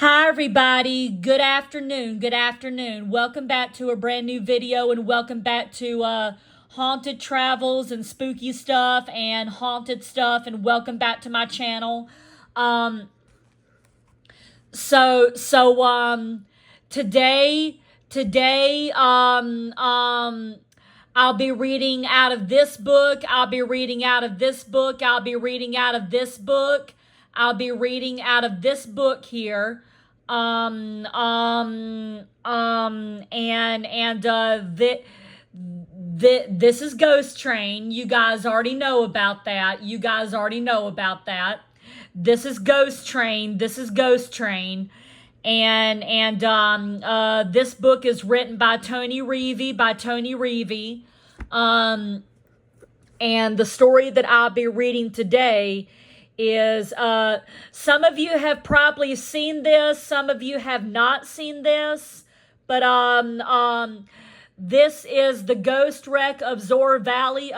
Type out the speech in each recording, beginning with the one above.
Hi everybody, good afternoon, good afternoon. Welcome back to a brand new video and welcome back to haunted travels and spooky stuff and haunted stuff, and welcome back to my channel. Um so so today I'll be reading out of this book. I'll be reading out of this book. I'll be reading out of this book. I'll be reading out of this book here. This is Ghost Train. You guys already know about that. You guys already know about that. This is Ghost Train. This is Ghost Train. This book is written by Tony Reevy. And the story that I'll be reading today is some of you have probably seen this, some of you have not seen this, but this is the ghost wreck of Zoar Valley.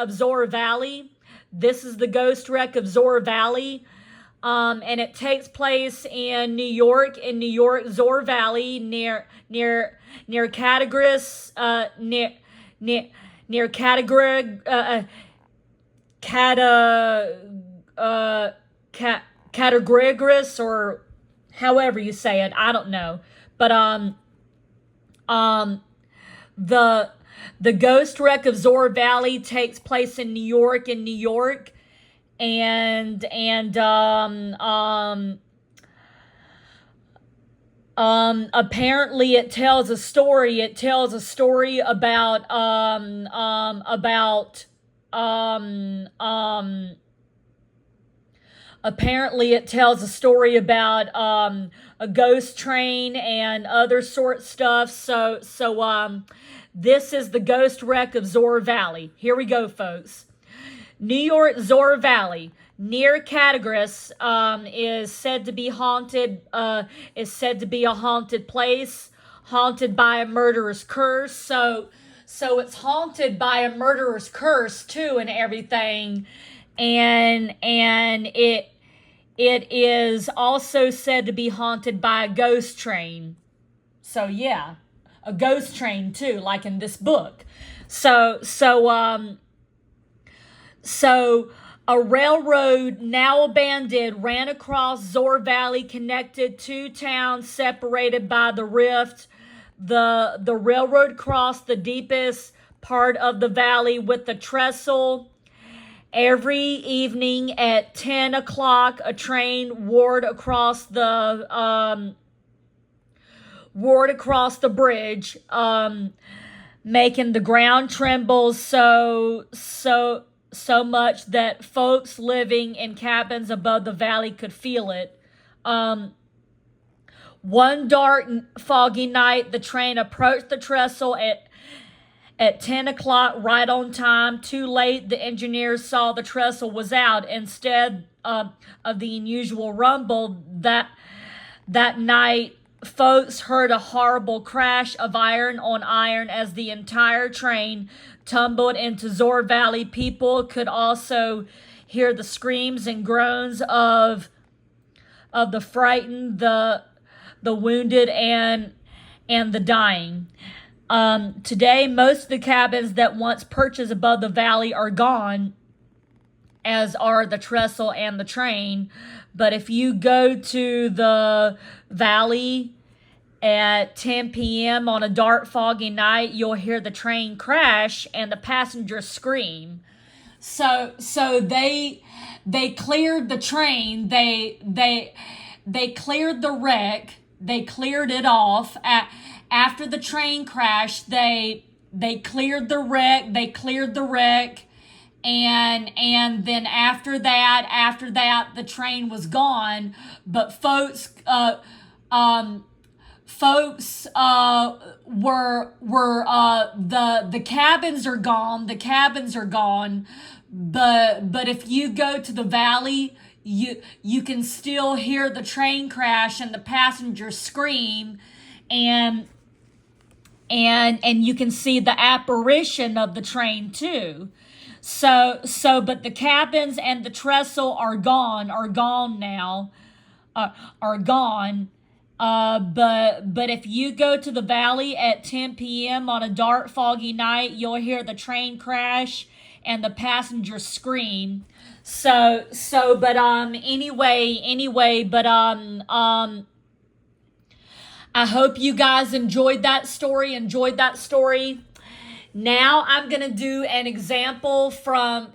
This is the ghost wreck of Zoar Valley. And it takes place in New York, Zoar Valley, near Catagris, near Catagris, or however you say it. I don't know, but the ghost wreck of Zoar Valley takes place in New York, and apparently it tells a story about apparently it tells a story about a ghost train and other sort stuff. So this is the ghost wreck of Zoar Valley. Here we go, folks. New York, Zoar Valley, near Catagris, is said to be haunted. Is said to be a haunted place, haunted by a murderous curse. So it's haunted by a murderous curse too, and everything. And it is also said to be haunted by a ghost train. So yeah, a ghost train too, like in this book. So a railroad, now abandoned, ran across Zoar Valley, connected two towns separated by the rift. The railroad crossed the deepest part of the valley with the trestle. Every evening at 10 o'clock, a train roared across the bridge, making the ground tremble so much that folks living in cabins above the valley could feel it. One dark, foggy night, the train approached the trestle at 10 o'clock, right on time. Too late, the engineers saw the trestle was out. Instead of the unusual rumble that night, folks heard a horrible crash of iron on iron as the entire train tumbled into Zoar Valley. People could also hear the screams and groans of the frightened, the wounded, and the dying. Today, most of the cabins that once perched above the valley are gone, as are the trestle and the train. But if you go to the valley at 10 p.m. on a dark, foggy night, you'll hear the train crash and the passengers scream. So they cleared the train. They cleared the wreck. They cleared it off. After the train crash, they cleared the wreck. They cleared the wreck. And then after that, the train was gone. But folks were the cabins are gone. The cabins are gone. But if you go to the valley, you can still hear the train crash and the passengers scream, and you can see the apparition of the train too. But the cabins and the trestle are gone now, are gone. But if you go to the valley at 10 p.m. on a dark, foggy night, you'll hear the train crash and the passengers scream. But I hope you guys enjoyed that story. Now I'm gonna do an example from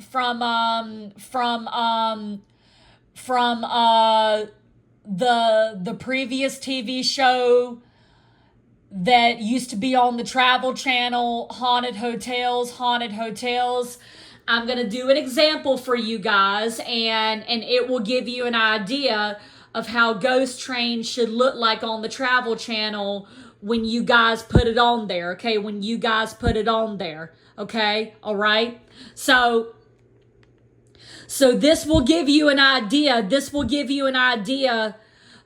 the previous TV show that used to be on the Travel Channel, Haunted Hotels, Haunted Hotels. I'm going to do an example for you guys, and it will give you an idea of how Ghost Train should look like on the Travel Channel when you guys put it on there, okay? When you guys put it on there, okay? All right? So this will give you an idea. This will give you an idea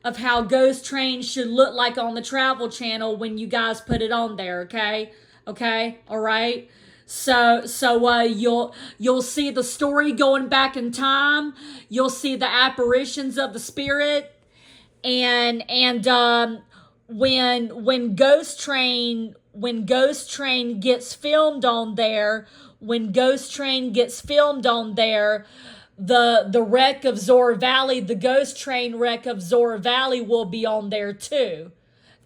of how Ghost Train should look like on the Travel Channel when you guys put it on there, okay? Okay? All right? So you'll see the story going back in time. You'll see the apparitions of the spirit, and when Ghost Train gets filmed on there, the wreck of Zor Valley, the Ghost Train wreck of Zor Valley will be on there too.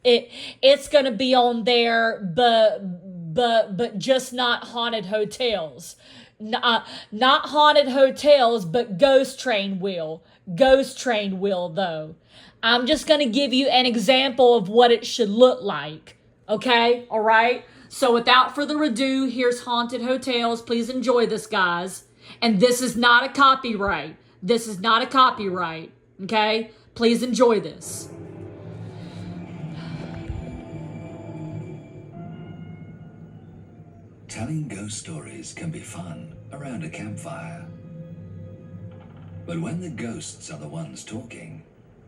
It's gonna be on there, but just not Haunted Hotels. Not Haunted Hotels, but Ghost Train will. Ghost Train will, though. I'm just gonna give you an example of what it should look like. Okay? All right? So without further ado, here's Haunted Hotels. Please enjoy this, guys. And this is not a copyright. This is not a copyright. Okay? Please enjoy this. Telling ghost stories can be fun around a campfire. But when the ghosts are the ones talking,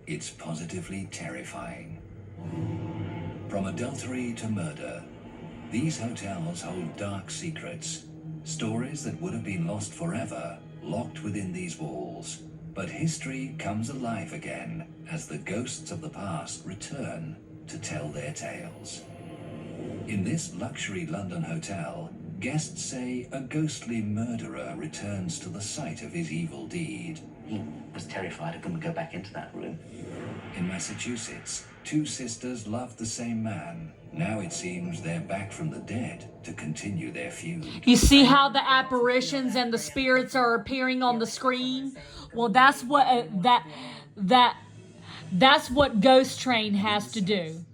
it's positively terrifying. From adultery to murder, these hotels hold dark secrets, stories that would have been lost forever, locked within these walls. But history comes alive again as the ghosts of the past return to tell their tales. In this luxury London hotel, guests say a ghostly murderer returns to the site of his evil deed. He was terrified I couldn't go back into that room. In Massachusetts, two sisters loved the same man. Now it seems they're back from the dead to continue their feud. You see how the apparitions and the spirits are appearing on the screen? Well, that's what that's what Ghost Train has to do.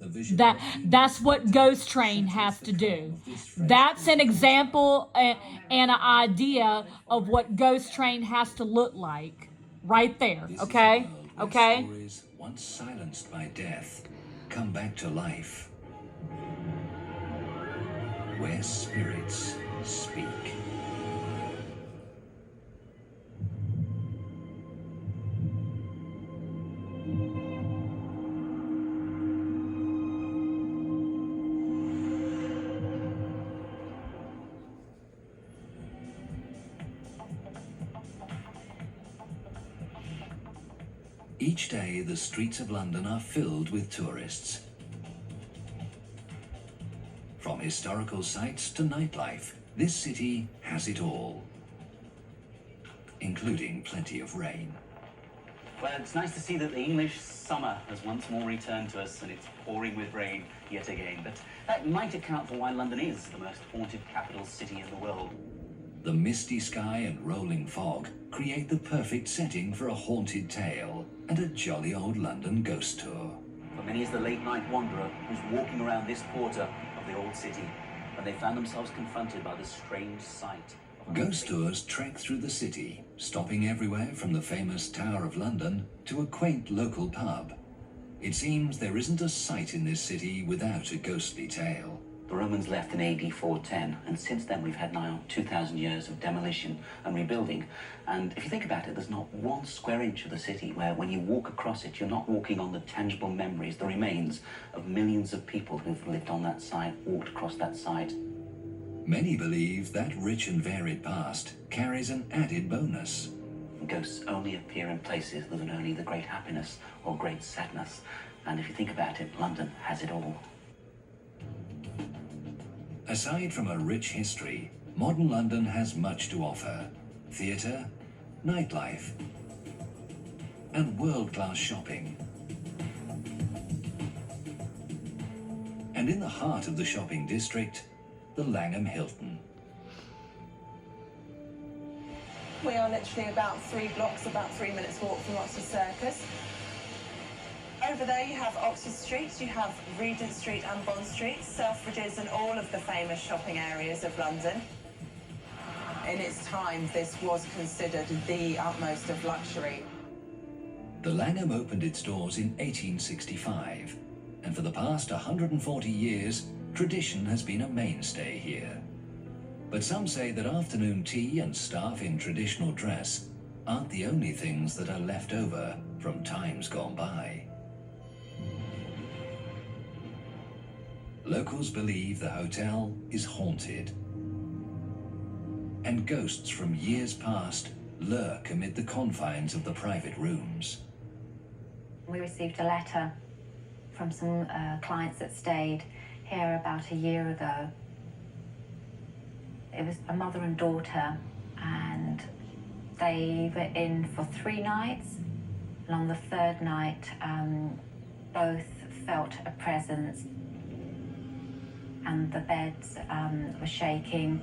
That's what Ghost Train has to do. That's an example and an idea of what Ghost Train has to look like. Right there, okay? Okay? Stories once silenced by death come back to life. Where spirits speak. Each day, the streets of London are filled with tourists. From historical sites to nightlife, this city has it all, including plenty of rain. Well, it's nice to see that the English summer has once more returned to us and it's pouring with rain yet again. But that might account for why London is the most haunted capital city in the world. The misty sky and rolling fog create the perfect setting for a haunted tale and a jolly old London ghost tour. For many is the late-night wanderer who's walking around this quarter of the old city when they found themselves confronted by the strange sight. Ghost tours trek through the city, stopping everywhere from the famous Tower of London to a quaint local pub. It seems there isn't a site in this city without a ghostly tale. The Romans left in AD 410, and since then we've had nigh on 2,000 years of demolition and rebuilding. And if you think about it, there's not one square inch of the city where when you walk across it, you're not walking on the tangible memories, the remains of millions of people who've lived on that site, walked across that site. Many believe that rich and varied past carries an added bonus. Ghosts only appear in places that are only the great happiness or great sadness. And if you think about it, London has it all. Aside from a rich history, modern London has much to offer. Theatre, nightlife, and world-class shopping. And in the heart of the shopping district, the Langham Hilton. We are literally about 3 blocks, about 3 minutes walk from Oxford Circus. Over there you have Oxford Street, you have Regent Street and Bond Street, Selfridges and all of the famous shopping areas of London. In its time, this was considered the utmost of luxury. The Langham opened its doors in 1865, and for the past 140 years, tradition has been a mainstay here. But some say that afternoon tea and staff in traditional dress aren't the only things that are left over from times gone by. Locals believe the hotel is haunted, and ghosts from years past lurk amid the confines of the private rooms. We received a letter from some clients that stayed here about a year ago. It was a mother and daughter, and they were in for 3 nights, and on the 3rd night both felt a presence, and the beds were shaking.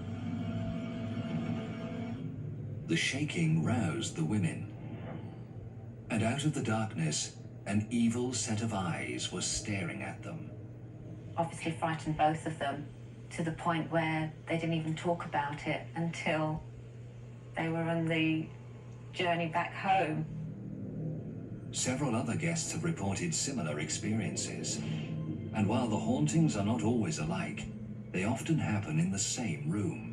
The shaking roused the women, and out of the darkness, an evil set of eyes was staring at them. Obviously frightened both of them, to the point where they didn't even talk about it until they were on the journey back home. Several other guests have reported similar experiences, and while the hauntings are not always alike, they often happen in the same room.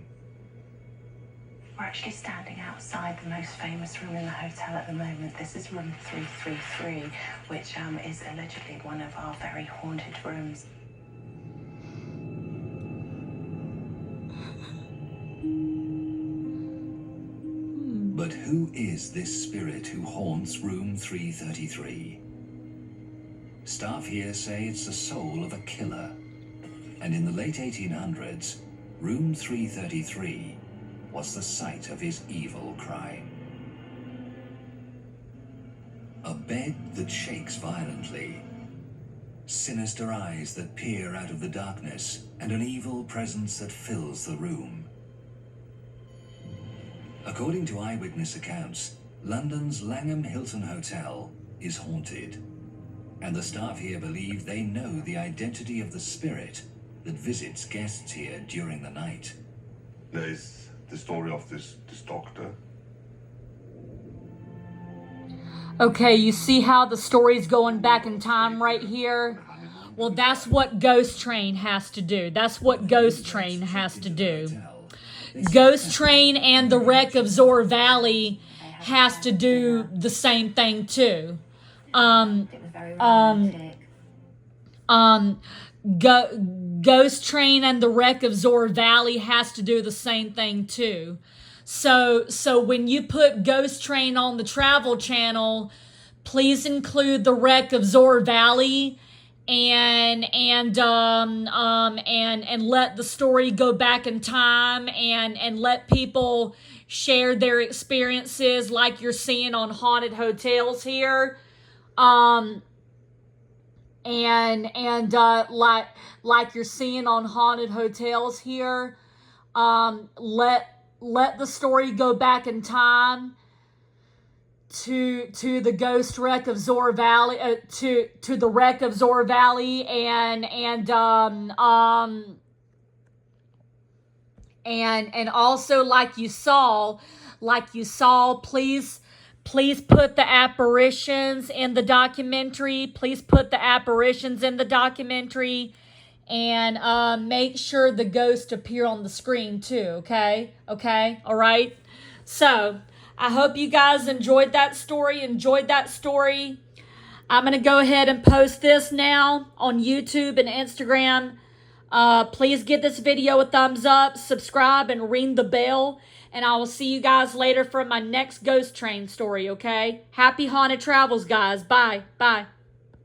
We're actually standing outside the most famous room in the hotel at the moment. This is room 333, which is allegedly one of our very haunted rooms. But who is this spirit who haunts room 333? Staff here say it's the soul of a killer, and in the late 1800s, room 333 was the site of his evil crime. A bed that shakes violently, sinister eyes that peer out of the darkness, and an evil presence that fills the room. According to eyewitness accounts, London's Langham Hilton Hotel is haunted, and the staff here believe they know the identity of the spirit that visits guests here during the night. There is the story of this doctor. Okay, you see how the story's going back in time right here? Well, that's what Ghost Train has to do. That's what Ghost Train has to do. Ghost Train and the Wreck of Zor Valley has to do the same thing too. It was very romantic. Ghost Train and the Wreck of Zor Valley has to do the same thing too. So when you put Ghost Train on the Travel Channel, please include the Wreck of Zor Valley, and let the story go back in time, and let people share their experiences like you're seeing on Haunted Hotels here. Like you're seeing on Haunted Hotels here. Let the story go back in time to the ghost wreck of Zor Valley, to the wreck of Zor Valley, and also like you saw, please put the apparitions in the documentary. Please put the apparitions in the documentary, and make sure the ghosts appear on the screen too. Okay, all right. So I hope you guys enjoyed that story. I'm going to go ahead and post this now on YouTube and Instagram. Please give this video a thumbs up, subscribe, and ring the bell. And I will see you guys later for my next ghost train story, okay? Happy haunted travels, guys. Bye. Bye.